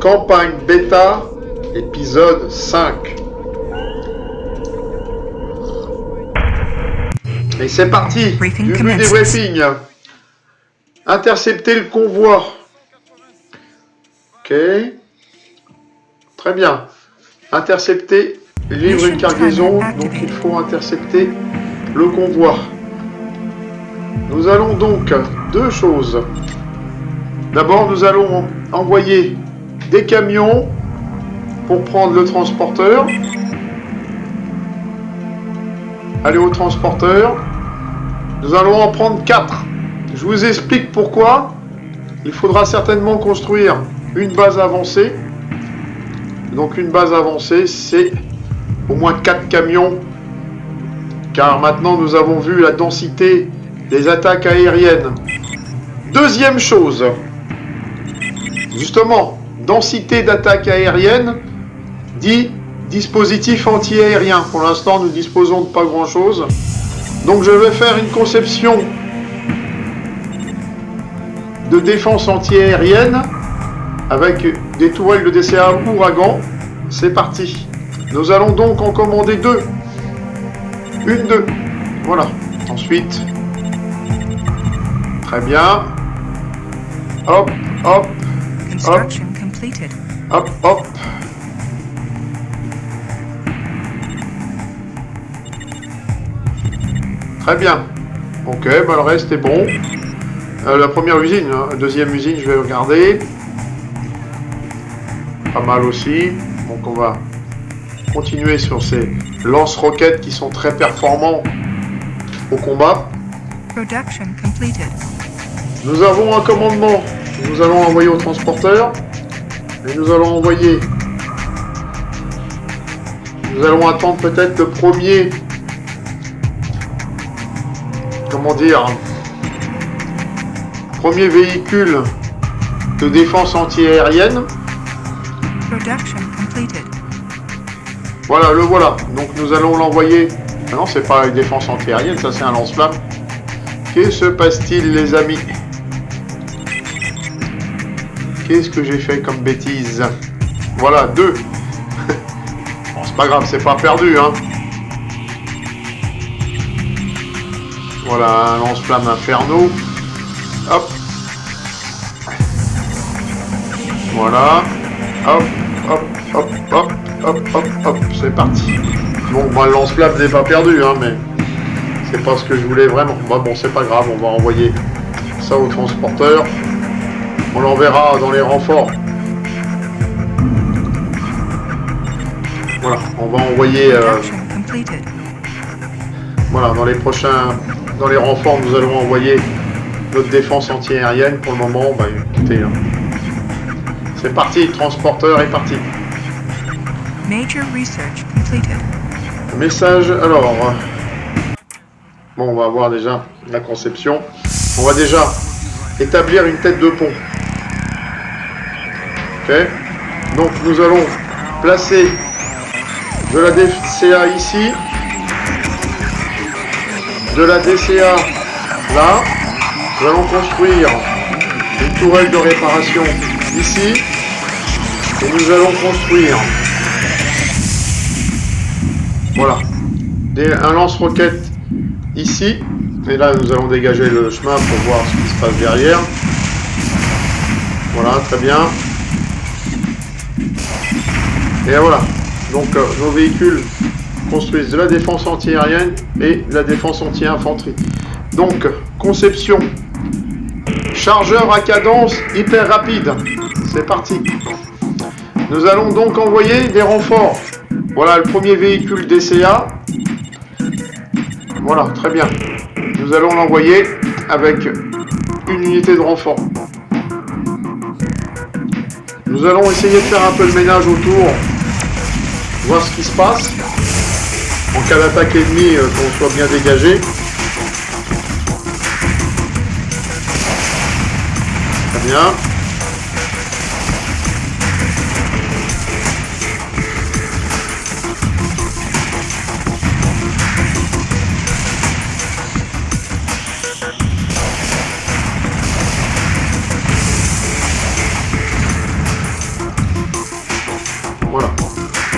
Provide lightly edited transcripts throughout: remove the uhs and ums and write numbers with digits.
Campagne bêta, épisode 5. Et c'est parti, du but des briefings. Intercepter le convoi. Ok. Très bien. Intercepter, livre une cargaison, donc il faut intercepter le convoi. Nous allons donc deux choses. D'abord, nous allons envoyer des camions pour prendre le transporteur. Aller au transporteur. Nous allons en prendre 4. Je vous explique pourquoi. Il faudra certainement construire une base avancée. Donc une base avancée, c'est au moins 4 camions. Car maintenant, nous avons vu la densité des attaques aériennes. Deuxième chose. Justement, densité d'attaque aérienne dit dispositif anti-aérien. Pour l'instant, nous disposons de pas grand-chose. Donc je vais faire une conception de défense anti-aérienne avec des tourelles de DCA Ouragan. C'est parti. Nous allons donc en commander 2. Une, 2. Voilà. Ensuite, très bien. Hop, hop. Hop, hop, hop. Très bien. Ok, bah le reste est bon. La première usine, hein. La deuxième usine, je vais regarder. Pas mal aussi. Donc on va continuer sur ces lance-roquettes qui sont très performants au combat. Nous avons un commandement. Nous allons envoyer au transporteur. Et nous allons envoyer... Nous allons attendre peut-être le premier... Comment dire... Premier véhicule de défense anti-aérienne. Voilà, le voilà. Donc nous allons l'envoyer... Ah non, c'est pas une défense anti-aérienne, ça c'est un lance-flamme. Que se passe-t-il, les amis ? Qu'est-ce que j'ai fait comme bêtise? Voilà, 2. Bon, c'est pas grave, c'est pas perdu, hein. Voilà, un lance-flamme inferno. Hop. Voilà. Hop, hop, hop, hop, hop, hop, hop. C'est parti. Bon, bah, le lance-flamme n'est pas perdu, hein, mais c'est pas ce que je voulais vraiment. Bah, bon, c'est pas grave, on va envoyer ça au transporteur. On l'enverra dans les renforts. Voilà, on va envoyer... voilà, dans les prochains... Dans les renforts, nous allons envoyer notre défense anti-aérienne. Pour le moment, bah écoutez, hein. C'est parti, le transporteur est parti. Message, alors... Bon, on va voir déjà la conception. On va déjà établir une tête de pont. Ok. Donc nous allons placer de la DCA ici, de la DCA là. Nous allons construire une tourelle de réparation ici et nous allons construire, voilà, un lance-roquette ici. Et là nous allons dégager le chemin pour voir ce qui se passe derrière. Voilà, très bien. Et voilà, donc nos véhicules construisent de la défense anti-aérienne et de la défense anti-infanterie. Donc, conception, chargeur à cadence hyper rapide. C'est parti. Nous allons donc envoyer des renforts. Voilà le premier véhicule DCA. Voilà, très bien. Nous allons l'envoyer avec une unité de renfort. Nous allons essayer de faire un peu le ménage autour. Voir ce qui se passe. En cas d'attaque ennemie, qu'on soit bien dégagé. Très bien.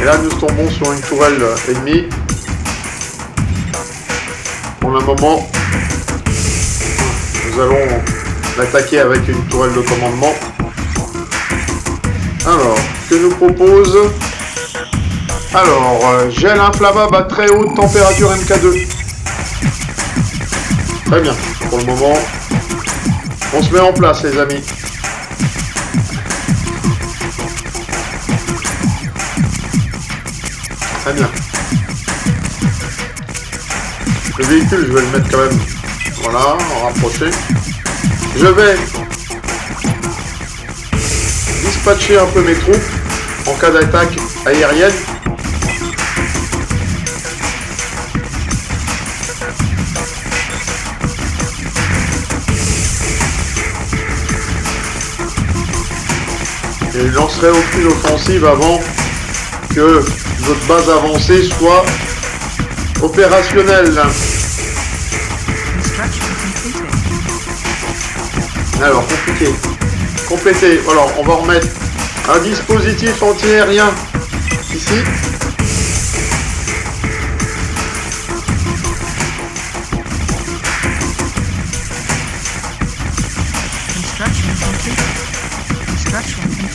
Et là, nous tombons sur une tourelle ennemie. Pour le moment, nous allons l'attaquer avec une tourelle de commandement. Alors, que nous propose? Alors, gel inflammable à très haute température MK2. Très bien. Pour le moment, on se met en place, les amis. Très bien. Le véhicule, je vais le mettre quand même, voilà, en rapproché. Je vais dispatcher un peu mes troupes en cas d'attaque aérienne. Et je lancerai aucune offensive avant que notre base avancée soit opérationnelle. Alors, compliqué. Compléter. Alors, on va remettre un dispositif anti-aérien ici.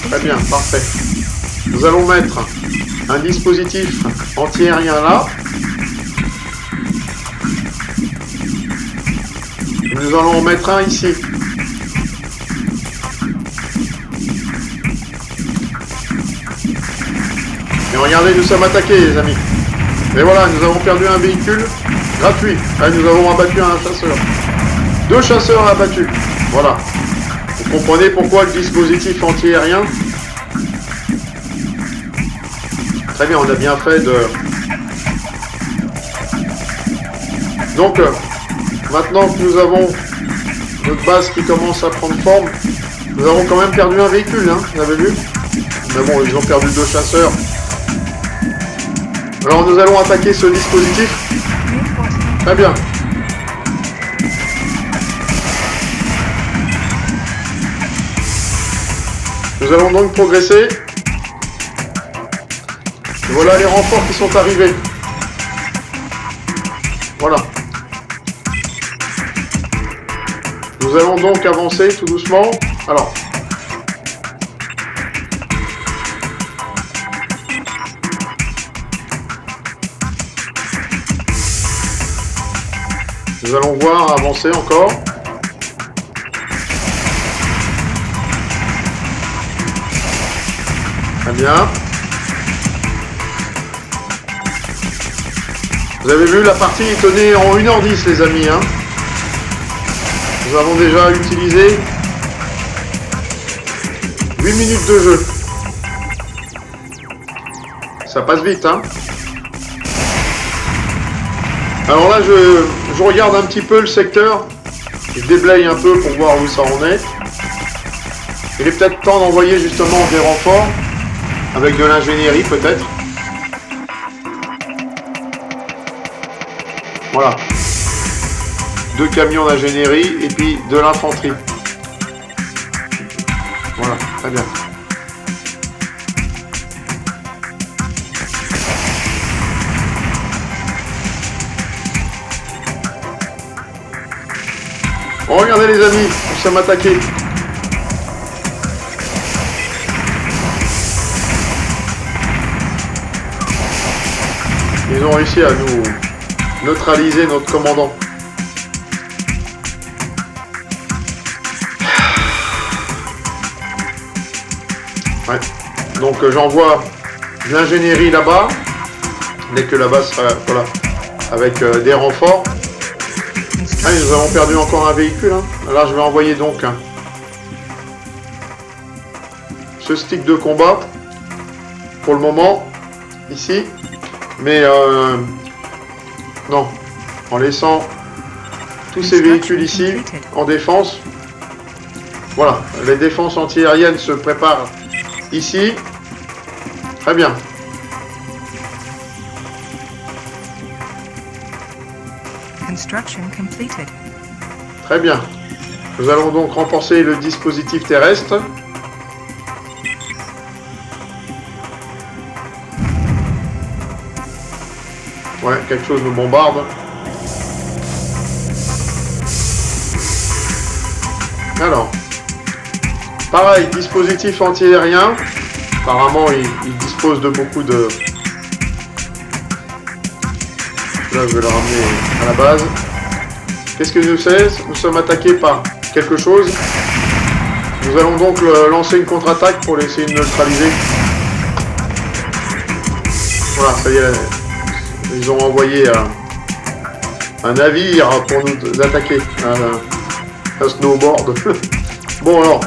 Très bien, parfait. Nous allons mettre un dispositif anti-aérien là. Nous allons en mettre un ici. Et regardez, nous sommes attaqués, les amis. Et voilà, nous avons perdu un véhicule gratuit. Là, nous avons abattu un chasseur. 2 chasseurs abattus. Voilà. Vous comprenez pourquoi le dispositif anti-aérien? Très bien, on a bien fait de... Donc, maintenant que nous avons notre base qui commence à prendre forme, nous avons quand même perdu un véhicule, hein, vous avez vu? Mais bon, ils ont perdu 2 chasseurs. Alors, nous allons attaquer ce dispositif. Très bien. Nous allons donc progresser. Et voilà les renforts qui sont arrivés. Voilà. Nous allons donc avancer tout doucement. Alors. Nous allons voir avancer encore. Très bien. Vous avez vu, la partie est tenue en 1h10, les amis. Hein. Nous avons déjà utilisé 8 minutes de jeu. Ça passe vite, hein. Alors là, je regarde un petit peu le secteur. Je déblaye un peu pour voir où ça en est. Il est peut-être temps d'envoyer justement des renforts. Avec de l'ingénierie peut-être. Voilà. 2 camions d'ingénierie et puis de l'infanterie. Voilà, très bien. Oh, regardez les amis, nous sommes attaqués. Ils ont réussi à nous neutraliser notre commandant. Ouais. Donc j'envoie de l'ingénierie là-bas. Dès que là-bas sera, voilà, avec des renforts. Ah, nous avons perdu encore un véhicule. Hein. Là, je vais envoyer donc ce stick de combat pour le moment ici. Mais non, en laissant tous ces véhicules ici en défense. Voilà, les défenses anti-aériennes se préparent ici. Très bien. Très bien. Nous allons donc renforcer le dispositif terrestre. Ouais, quelque chose nous bombarde. Alors. Pareil, dispositif antiaérien. Apparemment, il dispose de beaucoup de... Là, je vais le ramener à la base. Qu'est-ce que nous c'est? Nous sommes attaqués par quelque chose. Nous allons donc lancer une contre-attaque pour essayer de neutraliser. Voilà, ça y est. Ils ont envoyé un navire pour nous attaquer. Un snowboard. Bon alors.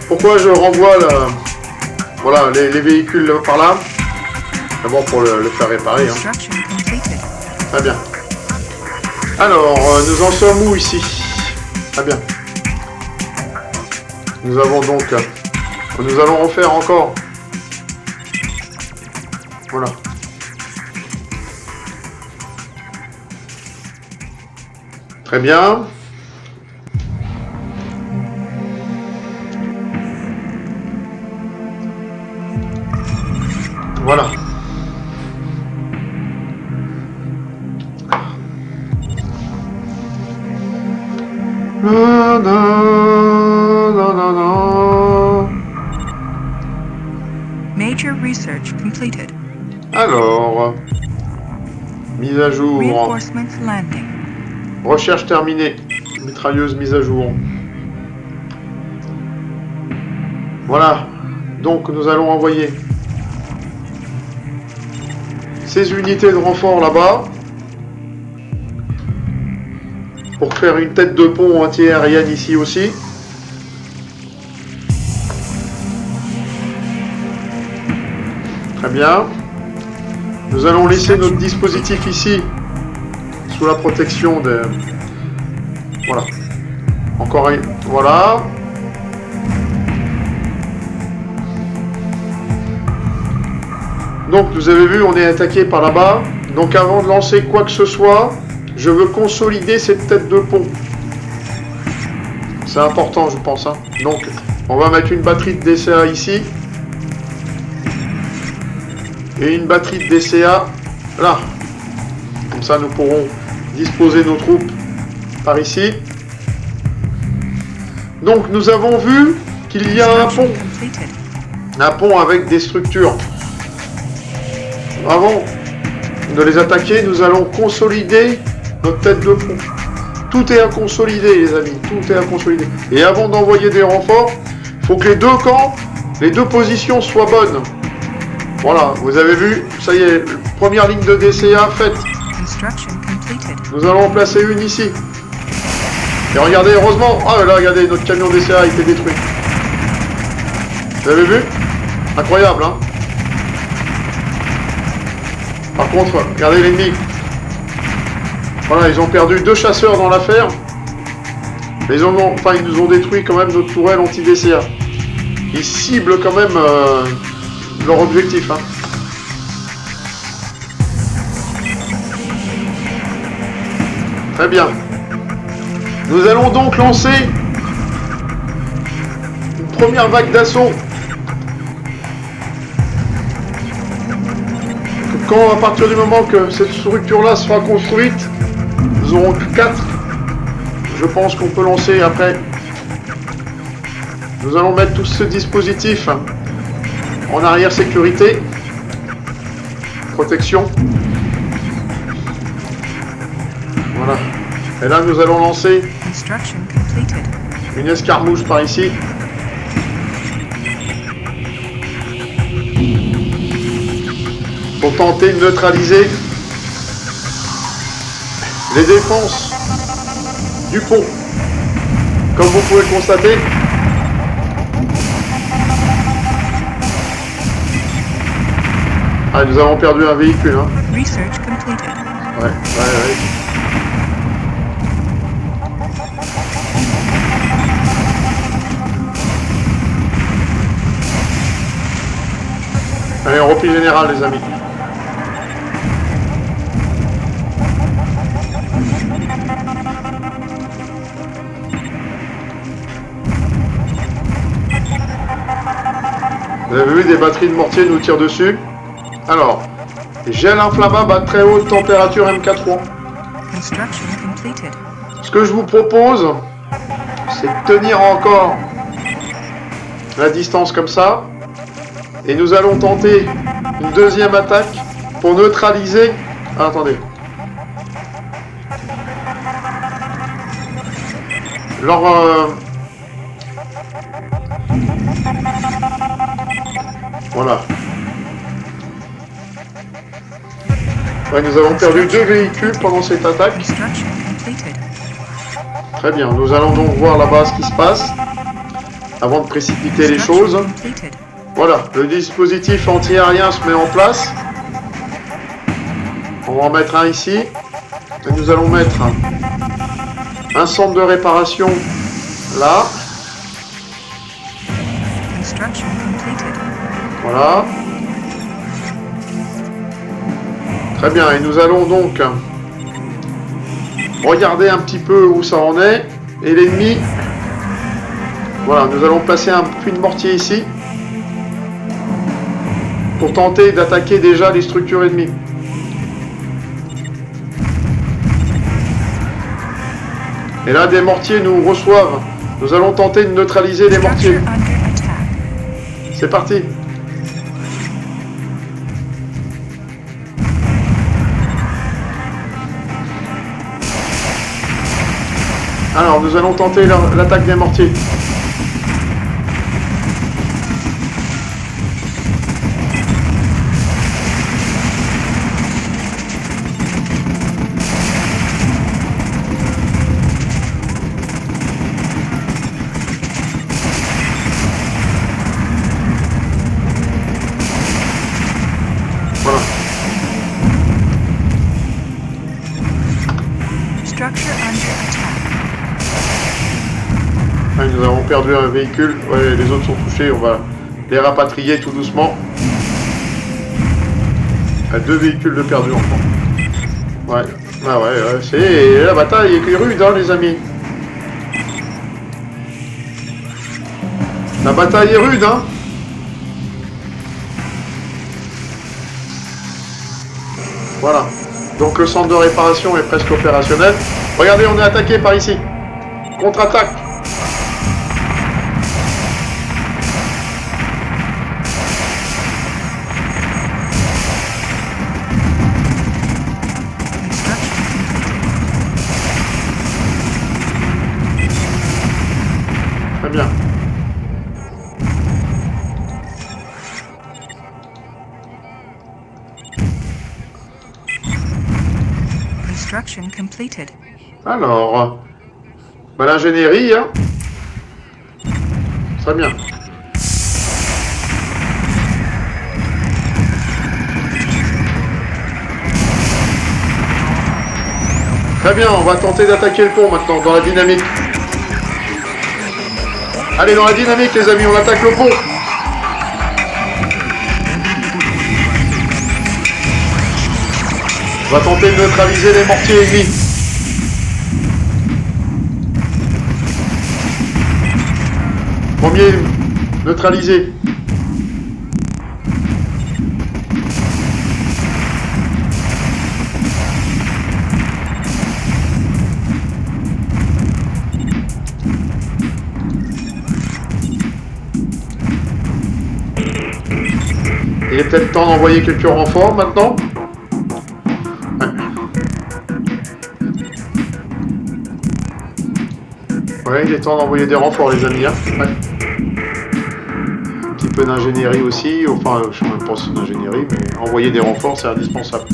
Pourquoi je renvoie voilà, les véhicules par là? D'abord pour le faire réparer. Hein. Très bien. Alors, nous en sommes où ici? Très bien. Nous avons donc... nous allons refaire encore. Voilà. Très bien. Voilà. Na, na, na, na, na. Major research completed. Alors, mise à jour. Reinforcements landing. Recherche terminée. Mitrailleuse mise à jour. Voilà. Donc nous allons envoyer ces unités de renfort là-bas pour faire une tête de pont anti-aérienne ici aussi. Très bien. Nous allons laisser notre dispositif ici sous la protection de... Voilà. Encore une... Voilà. Donc, vous avez vu, on est attaqué par là-bas. Donc, avant de lancer quoi que ce soit, je veux consolider cette tête de pont. C'est important, je pense. Hein. Donc, on va mettre une batterie de DCA ici. Et une batterie de DCA là. Comme ça, nous pourrons disposer nos troupes par ici. Donc, nous avons vu qu'il y a un pont. Un pont avec des structures. Avant de les attaquer, nous allons consolider notre tête de pont. Tout est à consolider, les amis. Tout est à consolider. Et avant d'envoyer des renforts, il faut que les deux camps, les deux positions soient bonnes. Voilà, vous avez vu, ça y est, première ligne de DCA faite. Nous allons en placer une ici. Et regardez, heureusement, ah là, regardez, notre camion DCA a été détruit. Vous avez vu? Incroyable, hein? Par contre, regardez l'ennemi. Voilà, ils ont perdu 2 chasseurs dans l'affaire. Mais ils nous ont détruit quand même notre tourelle anti-DCA. Ils ciblent quand même leur objectif. Hein. Très bien. Nous allons donc lancer une première vague d'assaut. Quand, à partir du moment que cette structure-là sera construite, nous aurons que 4. Je pense qu'on peut lancer après. Nous allons mettre tout ce dispositif en arrière sécurité. Protection. Voilà. Et là, nous allons lancer une escarmouche par ici. Pour tenter de neutraliser les défenses du pont. Comme vous pouvez le constater, nous avons perdu un véhicule. Hein. Ouais. Allez, en repli général, les amis. Vous avez vu, des batteries de mortier nous tirent dessus. Alors, gel inflammable à très haute température MK3. Construction completed. Ce que je vous propose, c'est de tenir encore la distance comme ça. Et nous allons tenter une deuxième attaque pour neutraliser... Ah, attendez. Voilà. Ouais, nous avons perdu 2 véhicules pendant cette attaque. Construction completed. Très bien, nous allons donc voir là-bas ce qui se passe avant de précipiter les choses. Construction completed. Voilà, le dispositif anti-aérien se met en place. On va en mettre un ici. Et nous allons mettre un centre de réparation là. Construction completed. Voilà. Très bien, et nous allons donc regarder un petit peu où ça en est. Et l'ennemi... Voilà, nous allons placer un puits de mortier ici. Pour tenter d'attaquer déjà les structures ennemies. Et là, des mortiers nous reçoivent. Nous allons tenter de neutraliser les mortiers. Structure under attack. C'est parti. Alors, nous allons tenter l'attaque des mortiers. Voilà. Structure under attack. Ouais, nous avons perdu un véhicule. Ouais, les autres sont touchés. On va les rapatrier tout doucement. 2 véhicules de perdus encore. Ouais. Ah ouais, c'est la bataille est rude, hein, les amis. La bataille est rude, hein. Voilà. Donc le centre de réparation est presque opérationnel. Regardez, on est attaqué par ici. Contre-attaque. Très bien. Construction completed. Alors, bah, l'ingénierie, hein. Très bien. Très bien, on va tenter d'attaquer le pont maintenant, dans la dynamique. Allez, dans la dynamique, les amis, on attaque le pont. On va tenter de neutraliser les mortiers ennemis. Premier neutralisé. Il est peut-être temps d'envoyer quelques renforts maintenant. Ouais, il est temps d'envoyer des renforts, les amis. Hein. Ouais. Un petit peu d'ingénierie aussi. Enfin, je ne sais même pas si c'est d'ingénierie, mais envoyer des renforts, c'est indispensable.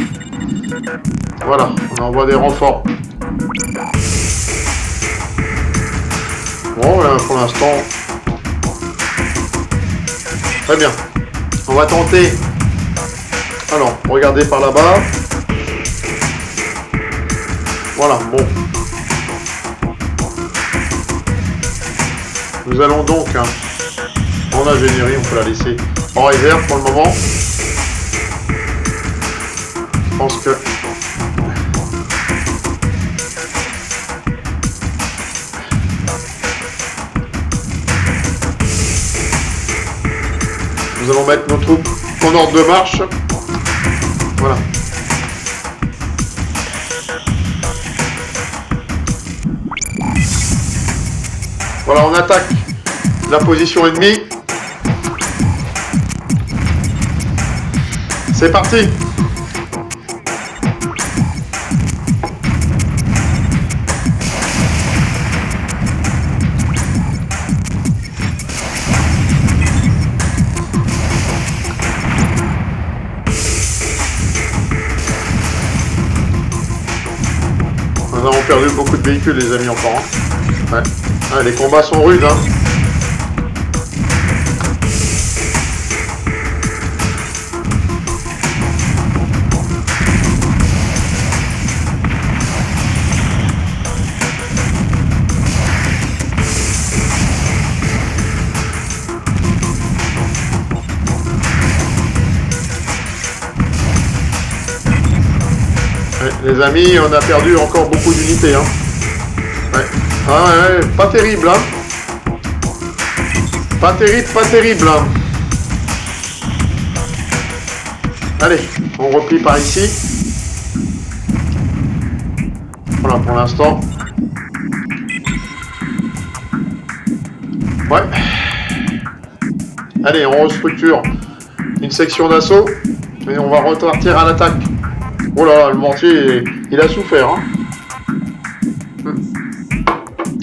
Voilà, on envoie des renforts. Bon, là, pour l'instant... Très bien. On va tenter... Alors, regardez par là-bas. Voilà, bon. Nous allons donc, hein, en ingénierie, on peut la laisser en réserve pour le moment. Je pense que... Nous allons mettre nos troupes en ordre de marche. Voilà. Voilà, on attaque la position ennemie. C'est parti. Nous avons perdu beaucoup de véhicules, les amis, encore. Hein. Ouais. Ah, les combats sont rudes. Hein. Les amis, on a perdu encore beaucoup d'unités. Hein. Ouais. Ah ouais, pas terrible. Hein. Pas terrible, pas terrible. Hein. Allez, on replie par ici. Voilà pour l'instant. Ouais. Allez, on restructure une section d'assaut. Et on va repartir à l'attaque. Oh là là, le mortier, il a souffert. Hein.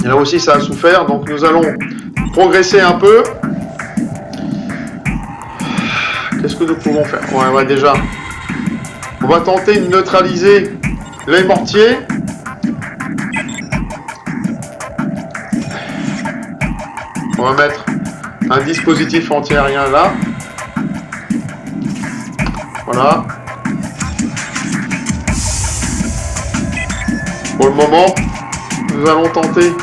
Et là aussi, ça a souffert. Donc, nous allons progresser un peu. Qu'est-ce que nous pouvons faire? Ouais, déjà, on va tenter de neutraliser les mortiers. On va mettre un dispositif antiaérien là. Voilà. Pour le moment, nous allons tenter.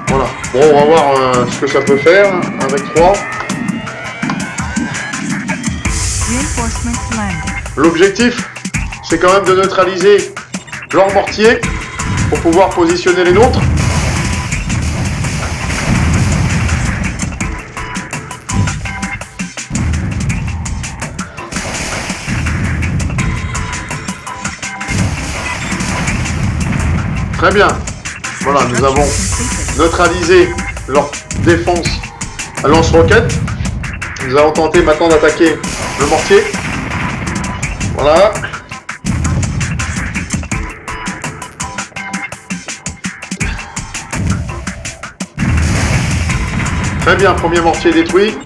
Voilà. Bon, on va voir ce que ça peut faire avec 3. L'objectif, c'est quand même de neutraliser leurs mortiers pour pouvoir positionner les nôtres. Très bien. Voilà, nous avons neutralisé leur défense à lance-roquettes. Nous allons tenter maintenant d'attaquer le mortier. Voilà. Très bien, premier mortier détruit.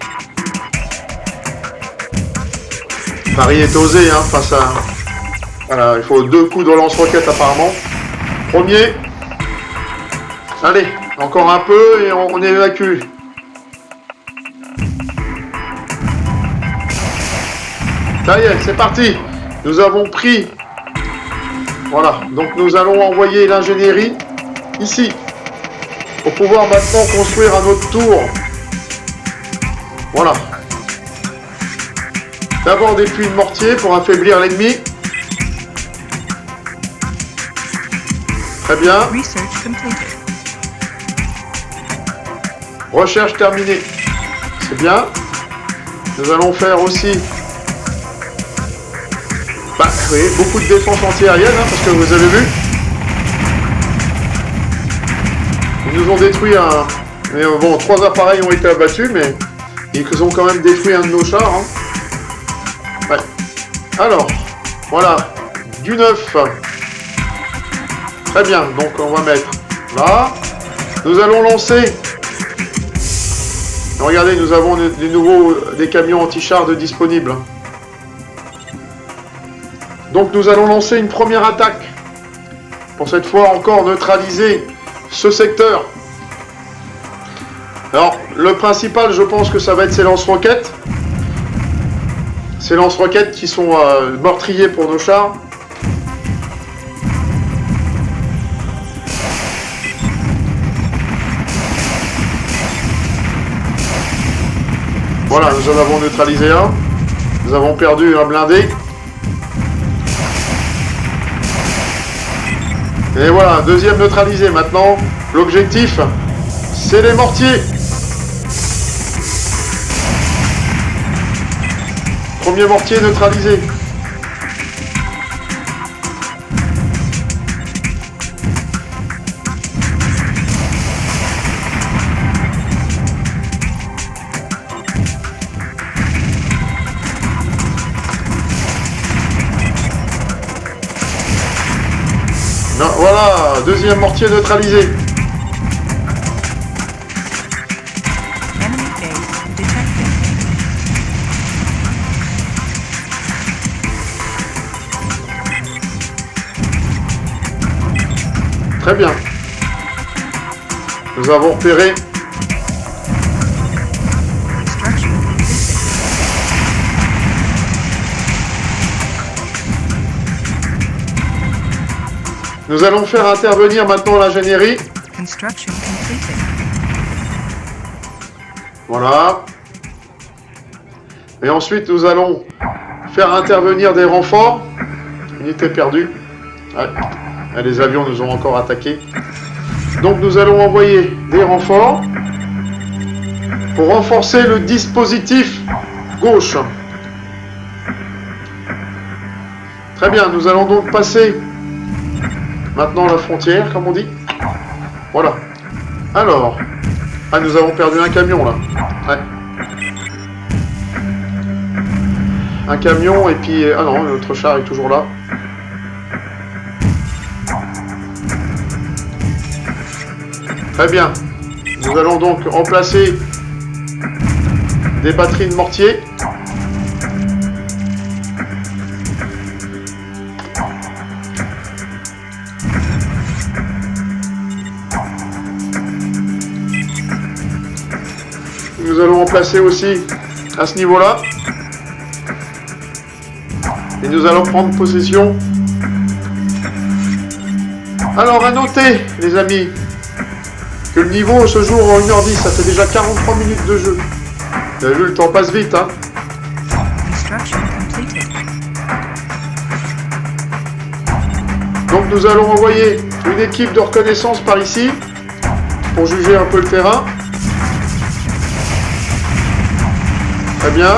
Paris est osé hein, face à... Voilà, il faut 2 coups de lance-roquettes apparemment. Premier. Allez, encore un peu et on évacue. Ça y est, c'est parti. Nous avons pris. Voilà, donc nous allons envoyer l'ingénierie ici. Pour pouvoir maintenant construire à notre tour. Voilà. D'abord des puits de mortier pour affaiblir l'ennemi. Très bien. Recherche terminée. C'est bien. Nous allons faire aussi oui, beaucoup de défense antiaérienne, hein, parce que vous avez vu. Ils nous ont détruit un... Mais bon, 3 appareils ont été abattus, mais ils ont quand même détruit un de nos chars. Hein. Ouais. Alors, voilà. Du neuf. Très bien, donc on va mettre là. Nous allons lancer. Regardez, nous avons des camions anti-chars de disponibles. Donc nous allons lancer une première attaque. Pour cette fois encore neutraliser ce secteur. Alors, le principal, je pense que ça va être ces lance-roquettes. Ces lance-roquettes qui sont meurtriers pour nos chars. Voilà, nous en avons neutralisé un. Nous avons perdu un blindé. Et voilà, deuxième neutralisé. Maintenant, l'objectif, c'est les mortiers. Premier mortier neutralisé. Voilà, deuxième mortier neutralisé. Enemy base detected. Très bien. Nous avons repéré. Construction completed. Nous allons faire intervenir maintenant l'ingénierie. Construction completed. Voilà. Et ensuite, nous allons faire intervenir des renforts. Unité perdue. Ouais. Et les avions nous ont encore attaqués. Donc nous allons envoyer des renforts pour renforcer le dispositif gauche. Très bien, nous allons donc passer maintenant la frontière, comme on dit. Voilà. Alors, ah, nous avons perdu un camion là. Ouais. Un camion et puis... Ah non, notre char est toujours là. Très bien. Nous allons donc remplacer des batteries de mortier. Nous allons remplacer aussi à ce niveau-là. Et nous allons prendre possession. Alors à noter, les amis, que le niveau ce jour en 1h10, ça fait déjà 43 minutes de jeu. Vous avez vu, le temps passe vite, hein. Construction completed. Donc nous allons envoyer une équipe de reconnaissance par ici pour juger un peu le terrain. Très bien.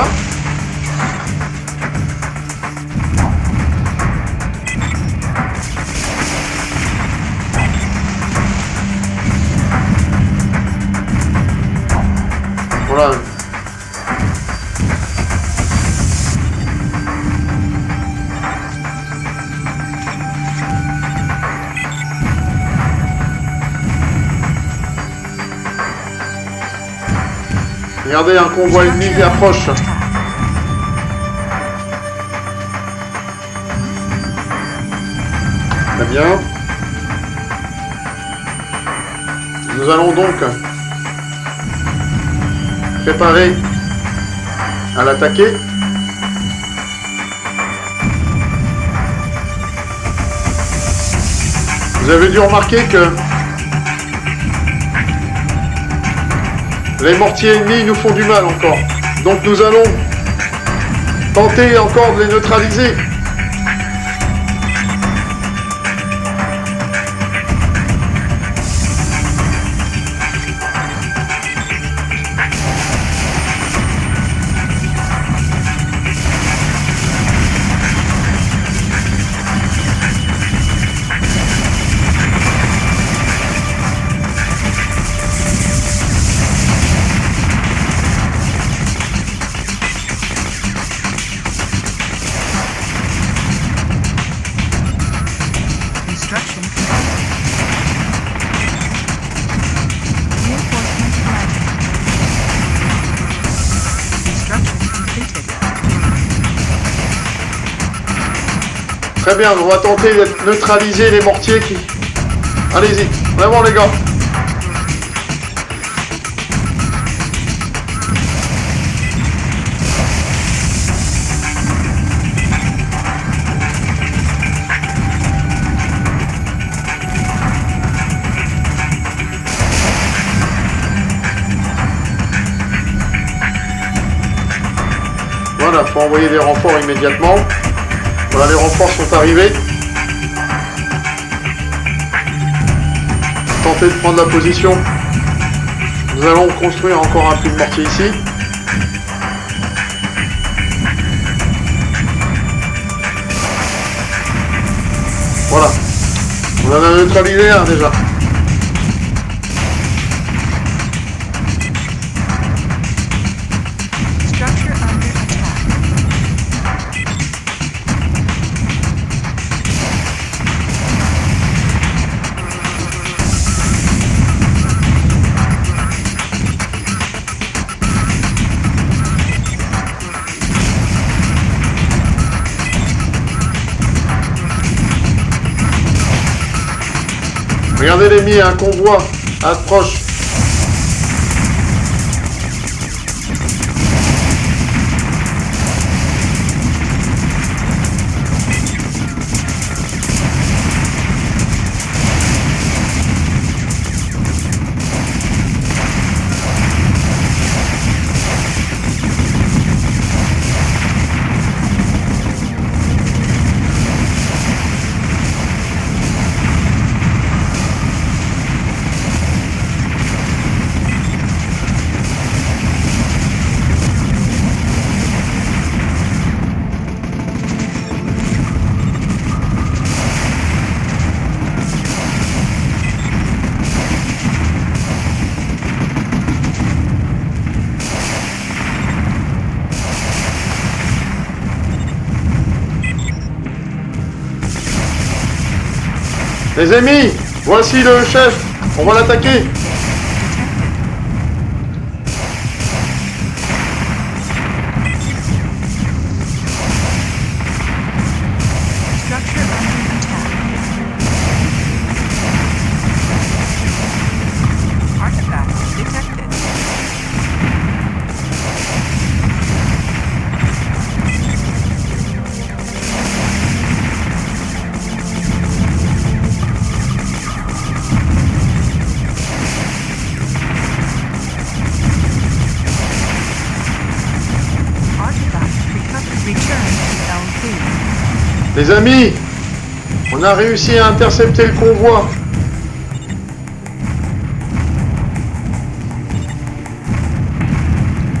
Voilà. Regardez, un convoi ennemi qui approche. Très bien. Nous allons donc préparer à l'attaquer. Vous avez dû remarquer que les mortiers ennemis nous font du mal encore. Donc nous allons tenter encore de les neutraliser. Construction completed. Reinforcements arriving. Construction completed. Très bien, on va tenter de neutraliser les mortiers qui... Allez-y, vraiment les gars. Voilà, faut envoyer des renforts immédiatement. Voilà, les renforts sont arrivés. Tentez de prendre la position. Nous allons construire encore un puits de mortier ici. Voilà. On en a neutralisé un déjà. Structure under attack. Regardez l'ennemi, un convoi approche. Les amis, voici le chef. On va l'attaquer. Structure under attack. Artifact detected. Les amis, on a réussi à intercepter le convoi.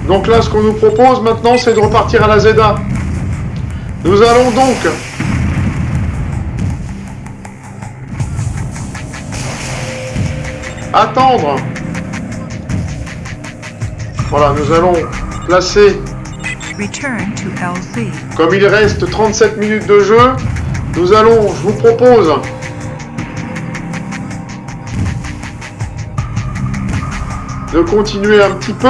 Donc là, ce qu'on nous propose maintenant, c'est de repartir à la Zeda. Nous allons donc attendre. Voilà, nous allons placer. Return to LZ. Comme il reste 37 minutes de jeu, nous allons, je vous propose, de continuer un petit peu.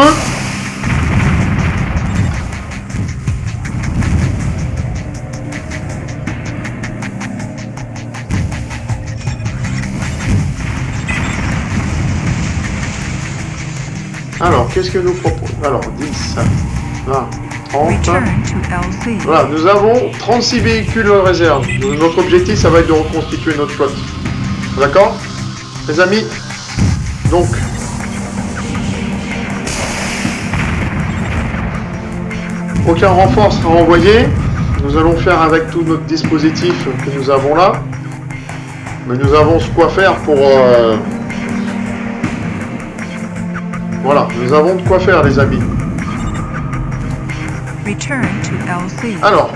Alors, qu'est-ce que nous propose? Alors, 10, 20, 30. Return to LZ. Voilà, nous avons 36 véhicules en réserve. Notre objectif, ça va être de reconstituer notre flotte. D'accord, les amis? Donc, aucun renfort sera envoyé. Nous allons faire avec tout notre dispositif que nous avons là. Mais nous avons ce quoi faire pour... Voilà, nous avons de quoi faire, les amis. Return to LZ. Alors,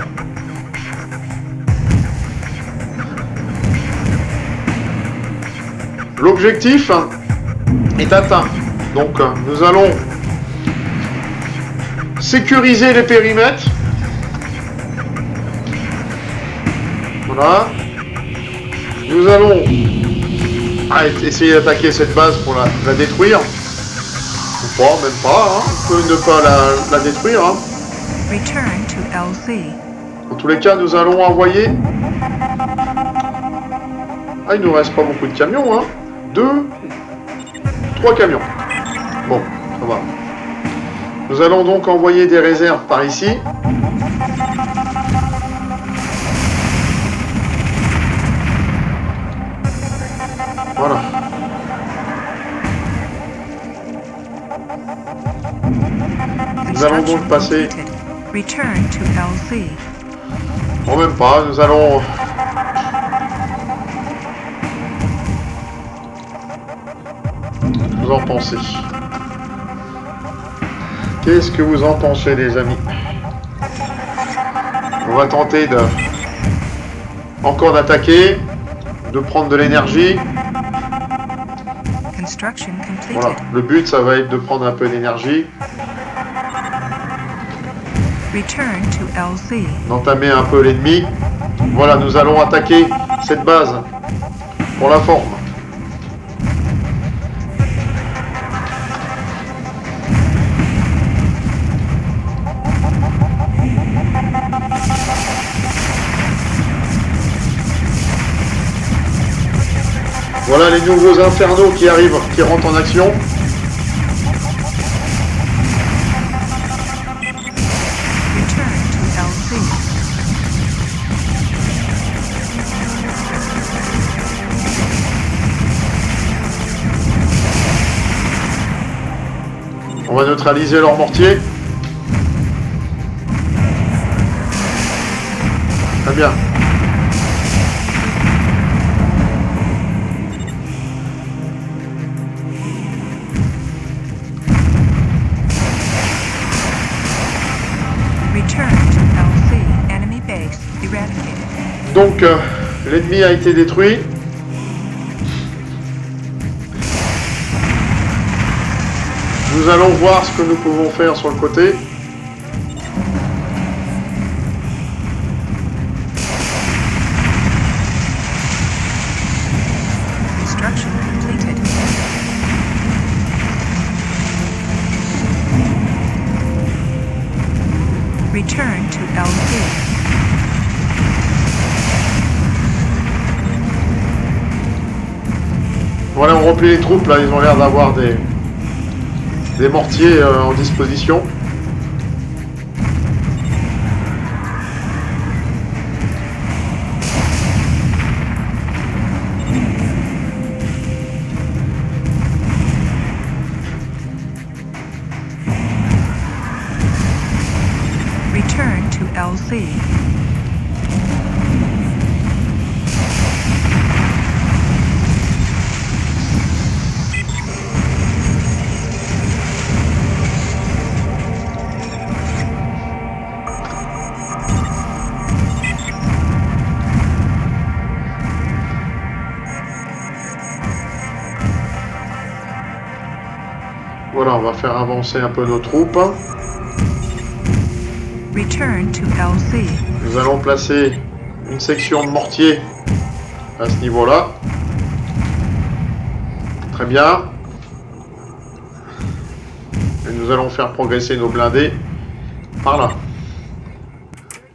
l'objectif est atteint. Donc, nous allons sécuriser les périmètres. Voilà. Nous allons essayer d'attaquer cette base pour la détruire. Ou pas, même pas. Hein. On peut ne pas la détruire. Hein. Return to LZ. Dans tous les cas, nous allons envoyer... Ah, il nous reste pas beaucoup de camions, hein. 3 camions. Bon, ça va. Nous allons donc envoyer des réserves par ici. Voilà. Nous allons donc passer... Return to LZ. Bon, même pas, nous allons... Vous en pensez? Qu'est-ce que vous en pensez, les amis? On va tenter de... encore d'attaquer, de prendre de l'énergie. Construction completed. Voilà, le but, ça va être de prendre un peu d'énergie, Return to LZ. d'entamer un peu l'ennemi. Voilà, nous allons attaquer cette base pour la forme. Voilà les nouveaux infernaux qui arrivent, qui rentrent en action. Return to LZ. On va neutraliser leur mortier. Très bien. Return to LZ. Enemy base eradicated. Donc, l'ennemi a été détruit. Nous allons voir ce que nous pouvons faire sur le côté. Construction completed. Return to LZ. Voilà, on replie les troupes, là, ils ont l'air d'avoir des mortiers en disposition. Return to LZ. Voilà, on va faire avancer un peu nos troupes. Return to LZ. Nous allons placer une section de mortier à ce niveau-là. Très bien. Et nous allons faire progresser nos blindés par là.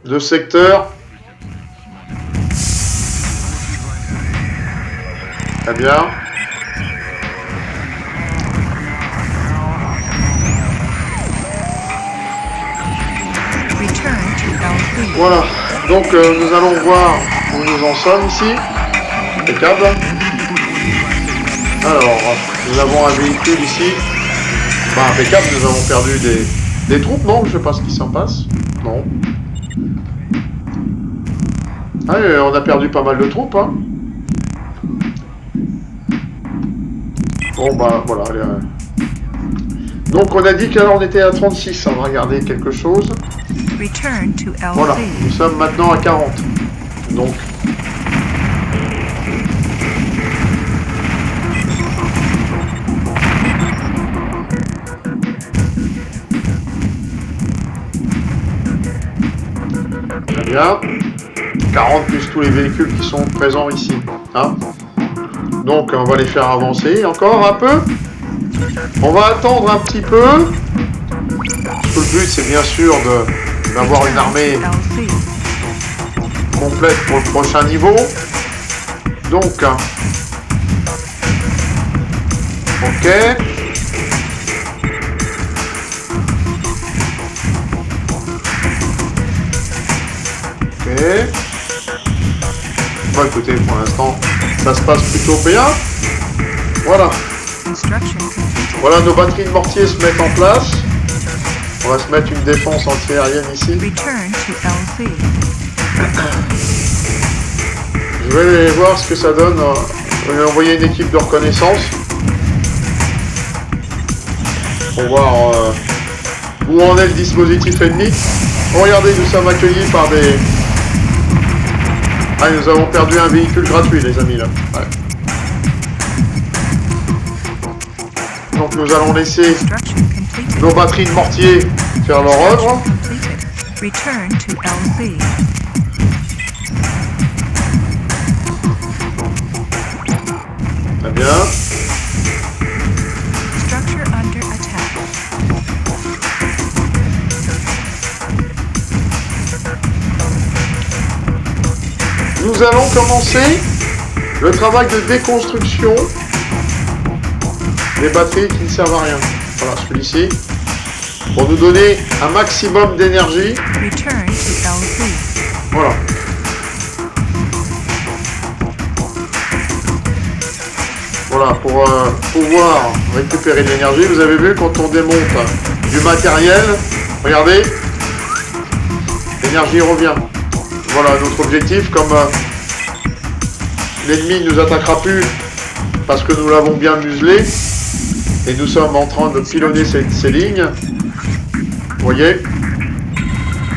2 secteurs. Très bien. Return to LZ. Voilà. Donc nous allons voir où nous en sommes ici. Impeccable. Alors, nous avons un véhicule ici. Enfin, impeccable, nous avons perdu des troupes, non? Je sais pas ce qui s'en passe. Non. Ah, on a perdu pas mal de troupes, hein. Bon, bah, voilà. Allez, donc, on a dit qu'alors on était à 36. On va regarder quelque chose. Return to LZ. Voilà, nous sommes maintenant à 40. Donc, très bien. 40 plus tous les véhicules qui sont présents ici. Hein. Donc, on va les faire avancer encore un peu. On va attendre un petit peu. Parce que le but, c'est bien sûr d'avoir une armée LZ. complète pour le prochain niveau. Donc, ok. Ok. Bon, écoutez, pour l'instant, ça se passe plutôt bien. Voilà. Construction completed. Voilà, nos batteries de mortier se mettent en place. On va se mettre une défense antiaérienne ici. Return to LZ. Je vais aller voir ce que ça donne. Je vais envoyer une équipe de reconnaissance pour voir où en est le dispositif ennemi. Oh, regardez, nous sommes accueillis par des... Ah, nous avons perdu un véhicule gratuit, les amis, là. Ouais. Donc nous allons laisser Construction completed. nos batteries de mortier faire leur œuvre. Completed. Return to LZ. Très bien. Structure under attack. Nous allons commencer Le travail de déconstruction des batteries qui ne servent à rien. Voilà, celui-ci. Pour nous donner un maximum d'énergie. Return to LZ. Voilà. Voilà, pour pouvoir récupérer de l'énergie. Vous avez vu, quand on démonte du matériel, regardez, l'énergie revient. Voilà notre objectif, comme l'ennemi ne nous attaquera plus parce que nous l'avons bien muselé et nous sommes en train de pilonner ces lignes. Vous voyez?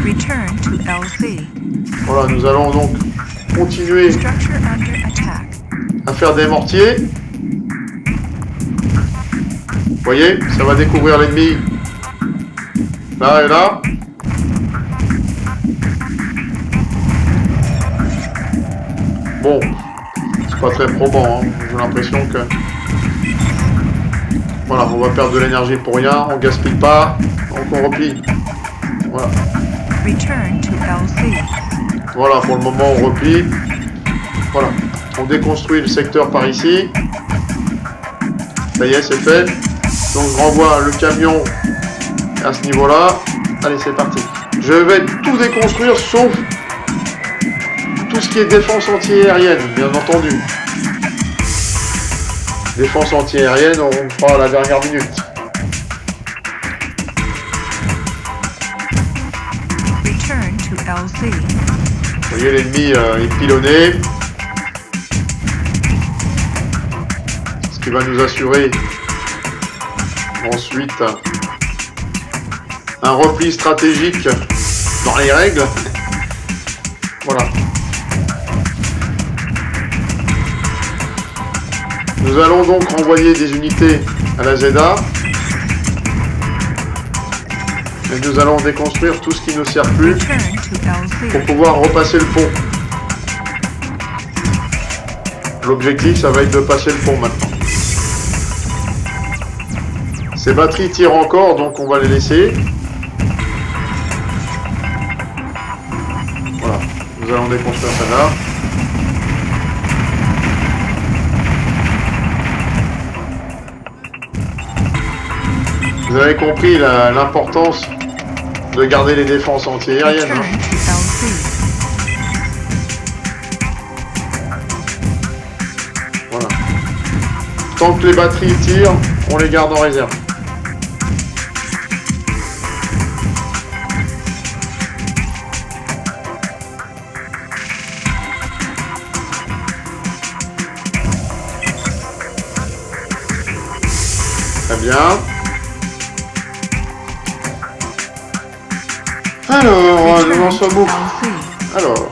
Return to LZ. Voilà, nous allons donc continuer Structure under attack. à faire des mortiers. Vous voyez, ça va découvrir l'ennemi là et là. Bon, c'est pas très probant, hein. J'ai l'impression que... Voilà, on va perdre de l'énergie pour rien, on gaspille pas, donc on replie. Voilà. Return to LZ. Voilà, pour le moment on replie. Voilà, on déconstruit le secteur par ici. Ça y est, c'est fait. Donc je renvoie le camion à ce niveau-là. Allez, c'est parti. Je vais tout déconstruire sauf tout ce qui est défense anti-aérienne, bien entendu. Défense anti-aérienne, on fera à la dernière minute. Return to LZ. Vous voyez, l'ennemi est pilonné. Ce qui va nous assurer ensuite un repli stratégique dans les règles. Voilà. Nous allons donc renvoyer des unités à la ZA. Et nous allons déconstruire tout ce qui ne sert plus Return to LZ. pour pouvoir repasser le pont. L'objectif, ça va être de passer le pont maintenant. Ces batteries tirent encore, donc on va les laisser. Voilà, nous allons déconstruire celle-là. Vous avez compris l'importance de garder les défenses anti-aériennes. Return Hein. to LZ. Voilà. Tant que les batteries tirent, on les garde en réserve. Très bien. Alors, nous en sommes où? LZ. Alors.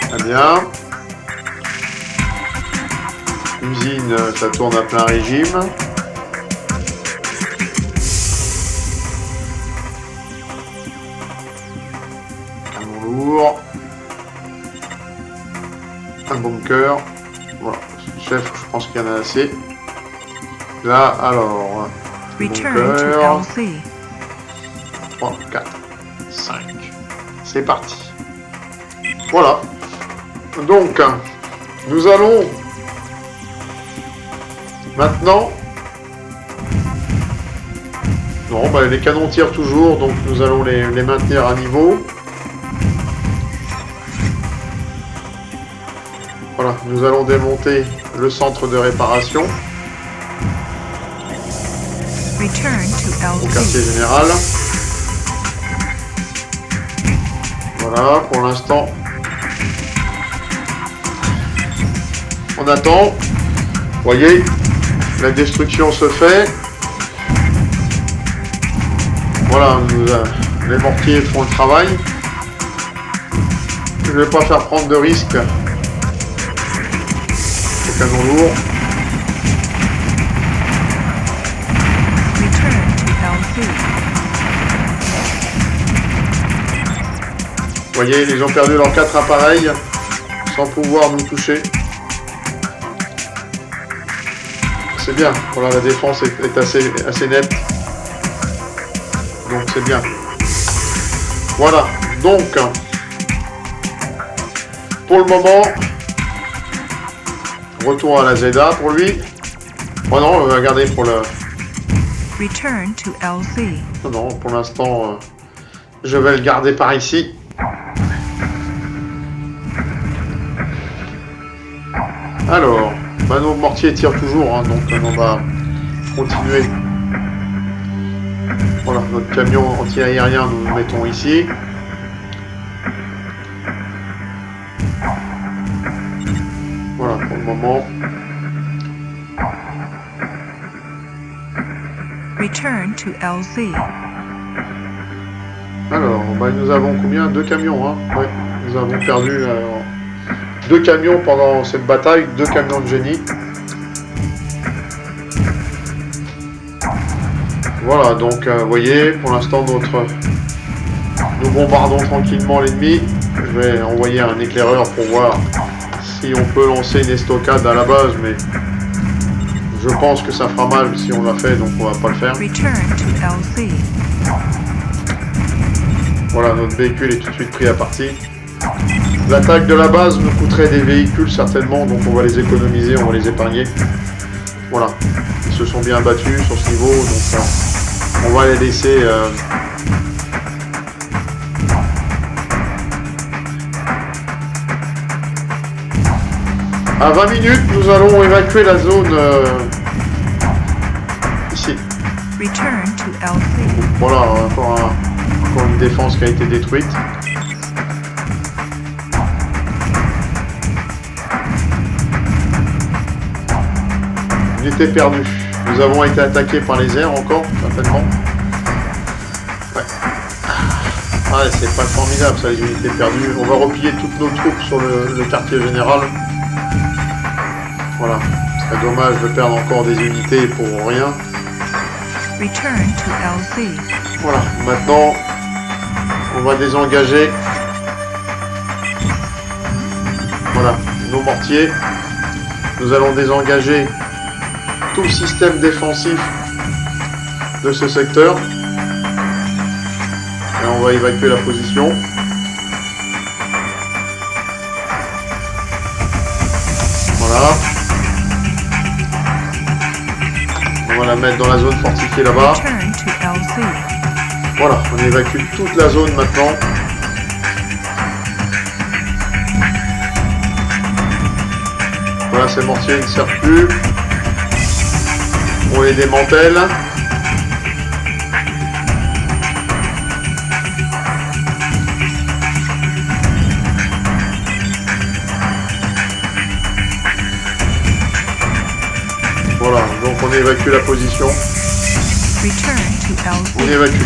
Très bien. Usine, ça tourne à plein régime. Canon lourd. Un bunker. Voilà. Chef, je pense qu'il y en a assez. Là, alors. Return Bunker. to LZ. 3, 4, 5. C'est parti. Voilà. Donc, nous allons maintenant... Non, bah, les canons tirent toujours, donc nous allons les maintenir à niveau. Voilà, nous allons démonter le centre de réparation Return to au quartier LZ. général. Voilà, pour l'instant, on attend. Vous voyez, la destruction se fait. Voilà, les mortiers font le travail. Je ne vais pas faire prendre de risques au canon lourd. Return to LZ. Vous voyez, ils ont perdu leurs 4 appareils sans pouvoir nous toucher. C'est bien. Voilà, la défense est assez nette. Donc c'est bien. Voilà, donc, pour le moment, retour à la ZA pour lui. Oh non, on va garder pour le... Return to LZ. Non, non, pour l'instant, je vais le garder par ici. Alors, bah, nos mortiers tirent toujours, hein, donc on va continuer. Voilà, notre camion anti-aérien, nous le mettons ici. Voilà, pour le moment. Return to LZ. Alors, bah, nous avons combien? 2 camions, hein? Ouais, nous avons perdu 2 camions pendant cette bataille, 2 camions de génie. Voilà, donc vous voyez, pour l'instant nous bombardons tranquillement l'ennemi. Je vais envoyer un éclaireur pour voir si on peut lancer une estocade à la base, mais je pense que ça fera mal si on l'a fait, donc on va pas le faire. Return to LZ. Voilà, notre véhicule est tout de suite pris à partie. L'attaque de la base nous coûterait des véhicules certainement, donc on va les économiser, on va les épargner. Voilà, ils se sont bien battus sur ce niveau, donc on va les laisser... À 20 minutes, nous allons évacuer la zone ici. Return to LZ. Voilà, encore une défense qui a été détruite. Unité perdue. Nous avons été attaqués par les airs encore, certainement. Ouais. Ouais, c'est pas formidable ça, les unités perdues. On va replier toutes nos troupes sur le quartier général. Voilà. Ce serait dommage de perdre encore des unités pour rien. Return to LZ. Voilà. Maintenant, on va désengager. Voilà. Nos mortiers. Nous allons désengager tout le système défensif de ce secteur. Et on va évacuer la position. Voilà. On va la mettre dans la zone fortifiée là-bas. Return to LZ. Voilà, on évacue toute la zone maintenant. Voilà, ces mortiers ne servent plus. On les démantèle. Voilà, donc on évacue la position. Return to On LZ. évacue.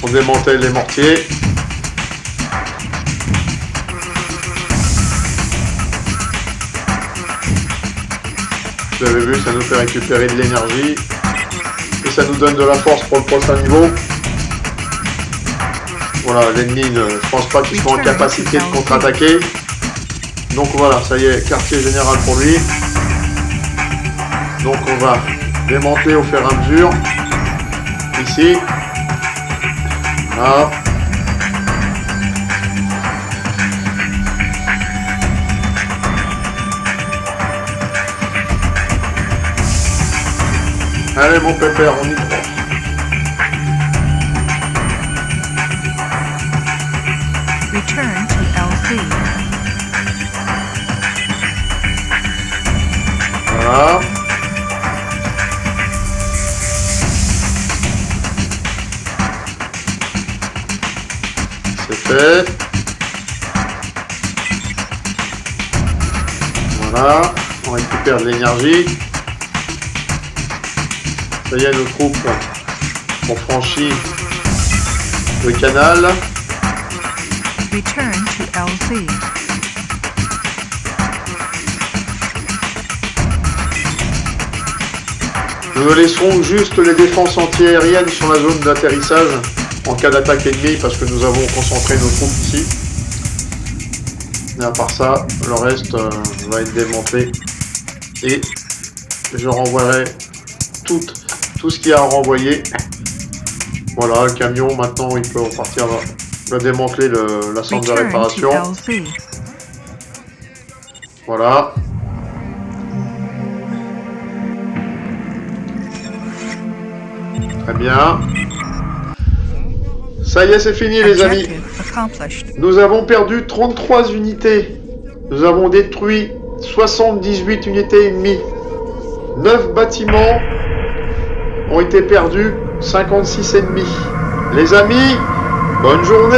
On démantèle les mortiers. Vous avez vu, ça nous fait récupérer de l'énergie. Et ça nous donne de la force pour le prochain niveau. Voilà, l'ennemi, je pense pas qu'il soit en capacité de contre-attaquer. Donc voilà, ça y est, quartier général pour lui. Donc on va démanteler au fur et à mesure. Ici. Voilà. Allez mon pépère, on y croit. Return to LZ. Voilà. C'est fait. Voilà. On récupère de l'énergie. Ça y est, nos troupes ont franchi le canal. Return to LZ. Nous laisserons juste les défenses antiaériennes sur la zone d'atterrissage en cas d'attaque ennemie parce que nous avons concentré nos troupes ici. Et à part ça, le reste va être démantelé. Et je renvoierai tout ce qu'il y a à renvoyer. Voilà, le camion maintenant il peut repartir, il va démanteler la centre de Return réparation. to LZ. Voilà. Très bien. Ça y est, c'est fini les amis. Objective accomplished. Nous avons perdu 33 unités. Nous avons détruit 78 unités ennemies. 9 bâtiments ont été perdus, 56 ennemis. Les amis, bonne journée.